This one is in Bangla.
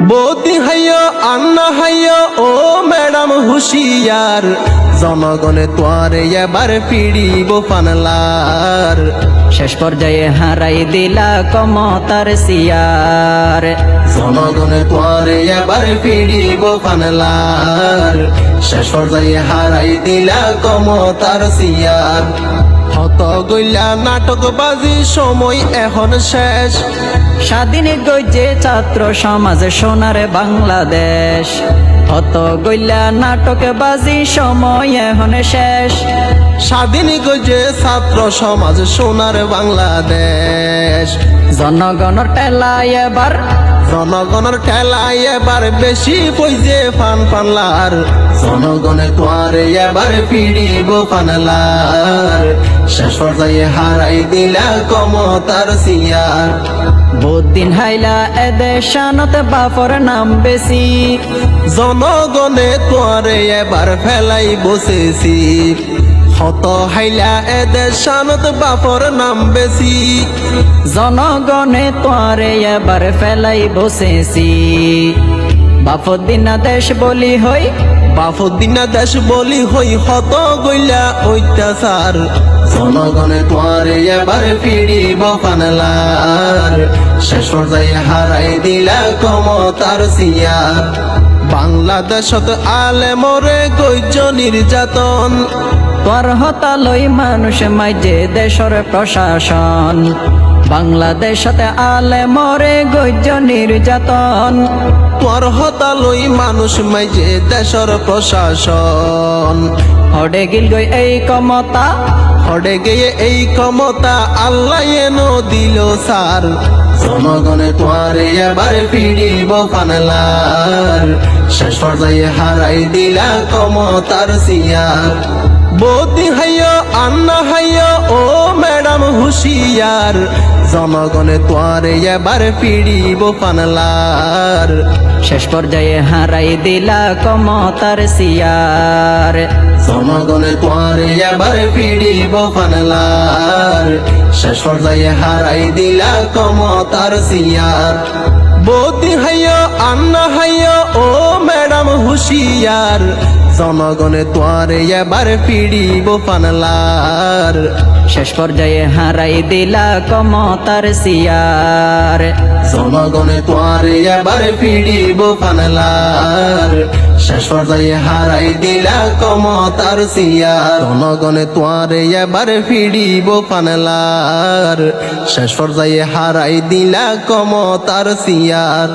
বৌদি হাইয় আন্না হাইয় ও ম্যাডাম হুশিয়ার, জনগণে তোয়ারে এবার ফিরিব ফানলার। শেষ পর্যায়ে হারাই দিলা ক্ষমতার সিয়ার, জনগণে তোয়ারে এবার ফিরিব ফানলার। শেষ পর্যায়ে হারাই দিলা ক্ষমতার সিয়ার। হত গইলা নাটকবাজি সময় এখন শেষ, স্বাধীন গইজে ছাত্র সমাজ সোনার বাংলাদেশ। হত গইলা নাটকবাজি সময় এখন শেষ, স্বাধীন গজে ছাত্র সমাজ সোনার বাংলাদেশ। জনগণের টেলায় এবার, জনগণের ঠেলায় এবার বেশি পয়সে ফান ফানলার। জনগণে তোয়ারে এবার ফিরিব ফানলার। শেষ পর্যায়ে হারাই দিলা ক্ষমতার সিয়ার। বহুদিন হাইলা এদের শানত বাপর নাম বেশি, জনগণে তোয়ারে এবার ফেলাই বসেছি। হত হাইলা এদের শানত বাপর নাম বেশি। জনগণে তোয়ারে এবার ফেলাই বসেছি। বাপদিনা দেশ বলি হই, বাফুদ্দিনা দেশ বলি হই হত গইলা অত্যাচার। জনগণে তোয়ারে এবার ফিরিব ফানলার। শেষ পর্যায়ে হারাই দিলা ক্ষমতার সিয়ার। বাংলাদেশত আলেমরে গৈজ নির্যাতন, তোর হতালই মানুষ মাইজে দেশর প্রশাসন। বাংলাদেশতে আলে মরে গজ্য নির্যাতন, তোর হতালই মানুষ মাইজে দেশর প্রশাসন। হডে গিল গই এই ক্ষমতা, হড়ে গিয়ে এই ক্ষমতা আল্লাহ এনো দিল সার। জনগণে তোয়ারে এবার ফিরিব ফানলার। শেষ পর্যায়ে হারাই দিলা ক্ষমতার সিয়ার। বৌদি হাইয় আন্না হাইয় ও ম্যাডাম হুশিয়ার, জনগণে তোয়ারে এবার ফিরিব ফানলার। শেষ পর্যায়ে হারাই দিলা ক্ষমতার সিয়ার। জনগণে তোয়ারে এবার ফিরিব ফানলার। শেষ পর্যায়ে হারাই দিলা ক্ষমতার সিয়ার। বৌদি হাইয় আন্না হাইয় ও ম্যাডাম হুশিয়ার, জনগণে তোয়ারে এবার ফিরিব ফানলার। শেষ পর্যায়ে হারাই দিলা ক্ষমতার সিয়ার। জনগণে তোয়ারে এবার ফিরিব ফানলার। শেষ পর্যায়ে হারাই দিলা ক্ষমতার সিয়ার। জনগণে তোয়ারে এবার ফিরিব ফানলার। শেষ পর্যায়ে হারাই দিলা ক্ষমতার সিয়ার।